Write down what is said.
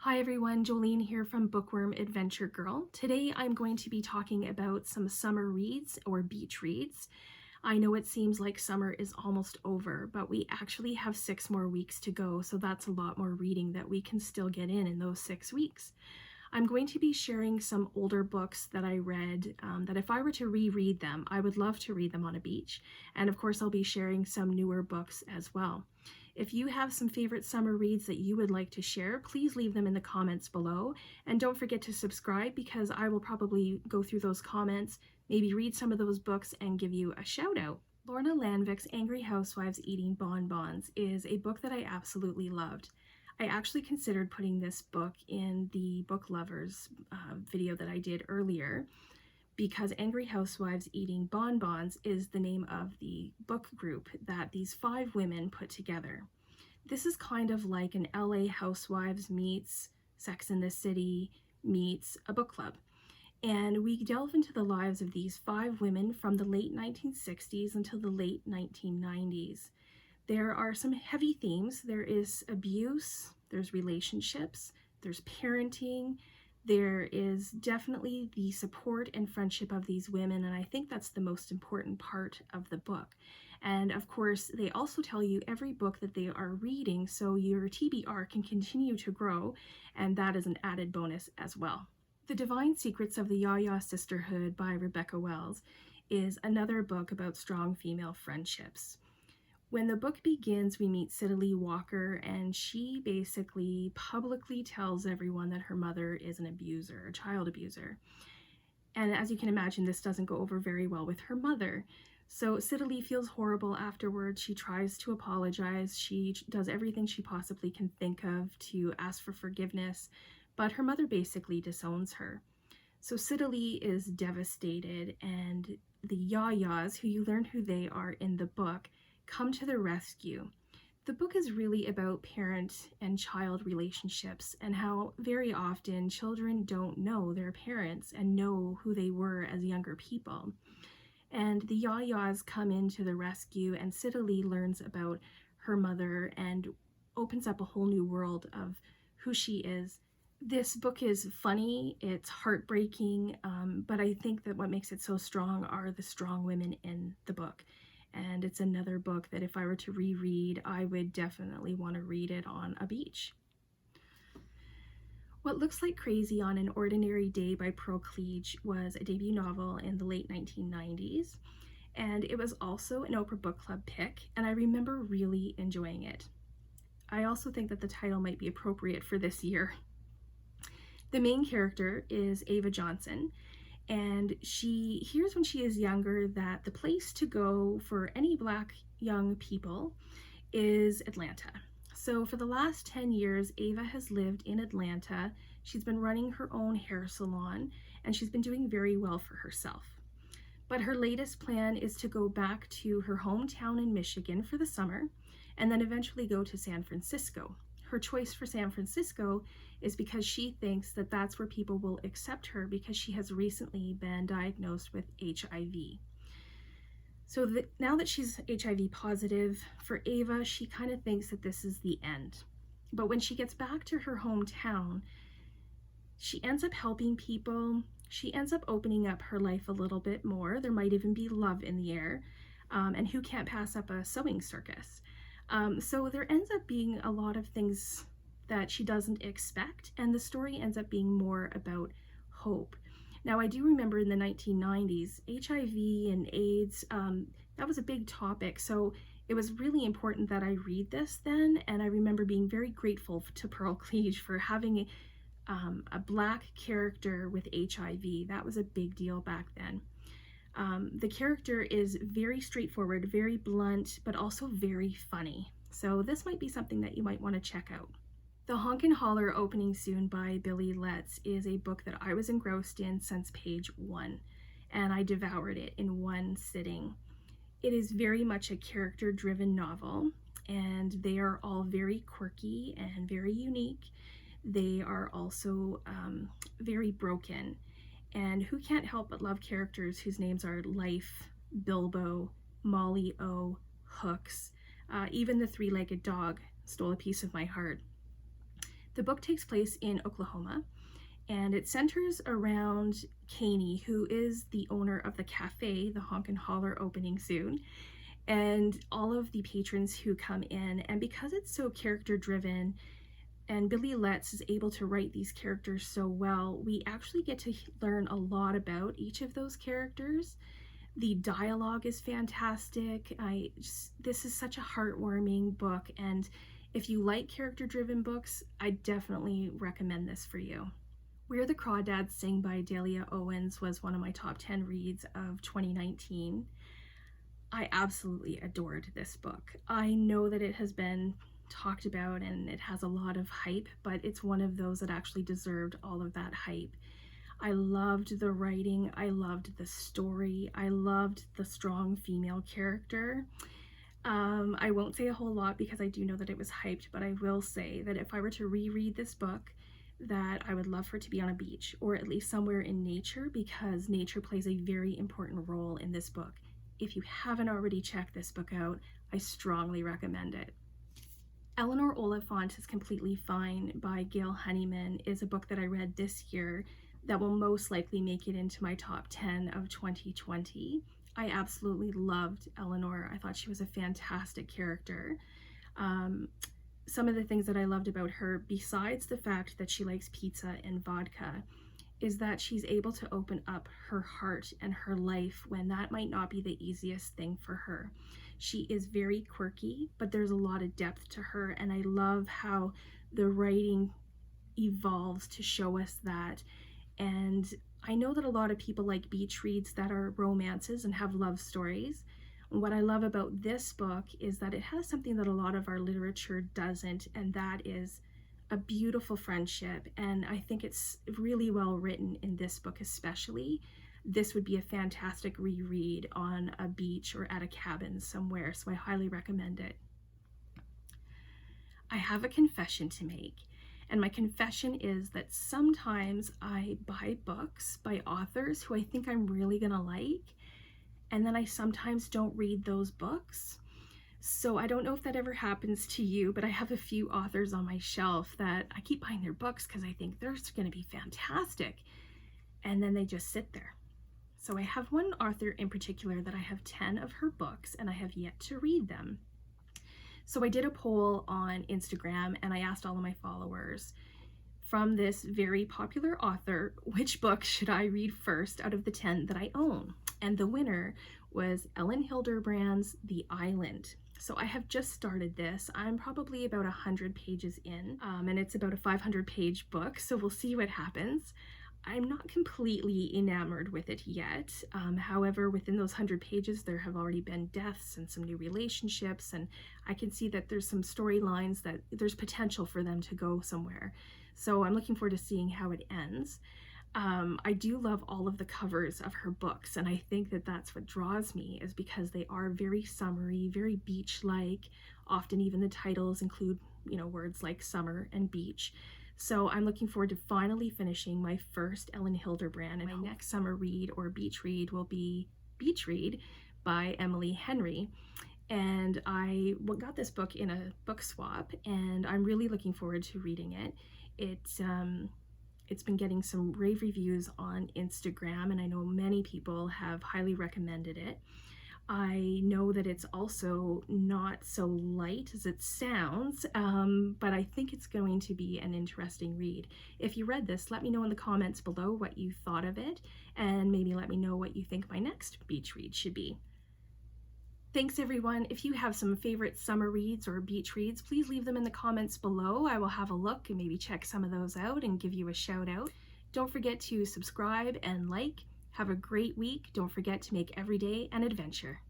Hi everyone, Jolene here from Bookworm Adventure Girl. Today I'm going to be talking about some summer reads or beach reads. I know it seems like summer is almost over, but we actually have 6 more weeks to go, so that's a lot more reading that we can still get in those 6 weeks. I'm going to be sharing some older books that I read that if I were to reread them, I would love to read them on a beach. And of course, I'll be sharing some newer books as well. If you have some favorite summer reads that you would like to share, please leave them in the comments below. And don't forget to subscribe because I will probably go through those comments, maybe read some of those books and give you a shout out. Lorna Landvik's Angry Housewives Eating Bonbons is a book that I absolutely loved. I actually considered putting this book in the book lovers video that I did earlier because Angry Housewives Eating Bonbons is the name of the book group that these 5 women put together. This is kind of like an LA Housewives meets Sex and the City meets a book club. And we delve into the lives of these 5 women from the late 1960s until the late 1990s. There are some heavy themes. There is abuse, there's relationships, there's parenting, there is definitely the support and friendship of these women, and I think that's the most important part of the book. And of course, they also tell you every book that they are reading, so your TBR can continue to grow, and that is an added bonus as well. The Divine Secrets of the Yaya Sisterhood by Rebecca Wells is another book about strong female friendships. When the book begins, we meet Citely Walker, and she basically publicly tells everyone that her mother is an abuser, a child abuser. And as you can imagine, this doesn't go over very well with her mother. So Citely feels horrible afterwards. She tries to apologize. She does everything she possibly can think of to ask for forgiveness, but her mother basically disowns her. So Citely is devastated, and the Yayas, who you learn who they are in the book, come to the rescue. The book is really about parent and child relationships and how very often children don't know their parents and know who they were as younger people. And the Yayas come into the rescue, and Citely learns about her mother and opens up a whole new world of who she is. This book is funny, it's heartbreaking, but I think that what makes it so strong are the strong women in the book. And it's another book that if I were to reread, I would definitely want to read it on a beach. What Looks Like Crazy on an Ordinary Day by Pearl Cleage was a debut novel in the late 1990s, and it was also an Oprah Book Club pick, and I remember really enjoying it. I also think that the title might be appropriate for this year. The main character is Ava Johnson, and she hears when she is younger that the place to go for any Black young people is Atlanta. So for the last 10 years, Ava has lived in Atlanta. She's been running her own hair salon, and she's been doing very well for herself. But her latest plan is to go back to her hometown in Michigan for the summer, and then eventually go to San Francisco. Her choice for San Francisco is because she thinks that that's where people will accept her because she has recently been diagnosed with HIV. So now that she's HIV positive, for Ava, she kind of thinks that this is the end. But when she gets back to her hometown, she ends up helping people. She ends up opening up her life a little bit more. There might even be love in the air. And who can't pass up a sewing circus? So there ends up being a lot of things that she doesn't expect, and the story ends up being more about hope. Now, I do remember in the 1990s, HIV and AIDS, that was a big topic, so it was really important that I read this then, and I remember being very grateful to Pearl Cleage for having a Black character with HIV. That was a big deal back then. The character is very straightforward, very blunt, but also very funny. So this might be something that you might want to check out. The Honkin Holler Opening Soon by Billy Letts is a book that I was engrossed in since page 1, and I devoured it in one sitting. It is very much a character-driven novel, and they are all very quirky and very unique. They are also very broken. And who can't help but love characters whose names are Life, Bilbo, Molly O, Hooks, even the 3-legged dog stole a piece of my heart. The book takes place in Oklahoma, and it centers around Caney, who is the owner of the cafe, the Honkin opening soon, and all of the patrons who come in. And because it's so character driven and Billy Letts is able to write these characters so well, we actually get to learn a lot about each of those characters. The dialogue is fantastic. This is such a heartwarming book, and if you like character-driven books, I definitely recommend this for you. Where the Crawdads Sing by Delia Owens was one of my top 10 reads of 2019. I absolutely adored this book. I know that it has been talked about and it has a lot of hype, but it's one of those that actually deserved all of that hype. I loved the writing, I loved the story, I loved the strong female character. I won't say a whole lot because I do know that it was hyped, but I will say that if I were to reread this book, that I would love for it to be on a beach or at least somewhere in nature, because nature plays a very important role in this book. If you haven't already checked this book out, I strongly recommend it. Eleanor Oliphant is Completely Fine by Gail Honeyman is a book that I read this year that will most likely make it into my top 10 of 2020. I absolutely loved Eleanor. I thought she was a fantastic character. Some of the things that I loved about her, besides the fact that she likes pizza and vodka, is that she's able to open up her heart and her life when that might not be the easiest thing for her. She is very quirky, but there's a lot of depth to her, and I love how the writing evolves to show us that. And I know that a lot of people like beach reads that are romances and have love stories. What I love about this book is that it has something that a lot of our literature doesn't, and that is a beautiful friendship. And I think it's really well written in this book especially. This would be a fantastic reread on a beach or at a cabin somewhere, so I highly recommend it. I have a confession to make, and my confession is that sometimes I buy books by authors who I think I'm really gonna like, and then I sometimes don't read those books. So I don't know if that ever happens to you, but I have a few authors on my shelf that I keep buying their books because I think they're gonna be fantastic, and then they just sit there. So I have one author in particular that I have 10 of her books and I have yet to read them. So I did a poll on Instagram and I asked all of my followers, from this very popular author, which book should I read first out of the 10 that I own? And the winner was Ellen Hilderbrand's The Island. So I have just started this. I'm probably about 100 pages in, and it's about a 500-page book, so we'll see what happens. I'm not completely enamored with it yet. However, within those 100 pages, there have already been deaths and some new relationships, and I can see that there's some storylines that there's potential for them to go somewhere. So I'm looking forward to seeing how it ends. I do love all of the covers of her books, and I think that that's what draws me, is because they are very summery, very beach-like. Often even the titles include, words like summer and beach. So I'm looking forward to finally finishing my first Ellen Hilderbrand, and my next summer read or beach read will be Beach Read by Emily Henry. And I got this book in a book swap, and I'm really looking forward to reading it. It's been getting some rave reviews on Instagram, and I know many people have highly recommended it. I know that it's also not so light as it sounds, but I think it's going to be an interesting read. If you read this, let me know in the comments below what you thought of it, and maybe let me know what you think my next beach read should be. Thanks everyone. If you have some favorite summer reads or beach reads, please leave them in the comments below. I will have a look and maybe check some of those out and give you a shout out. Don't forget to subscribe and like. Have a great week. Don't forget to make every day an adventure.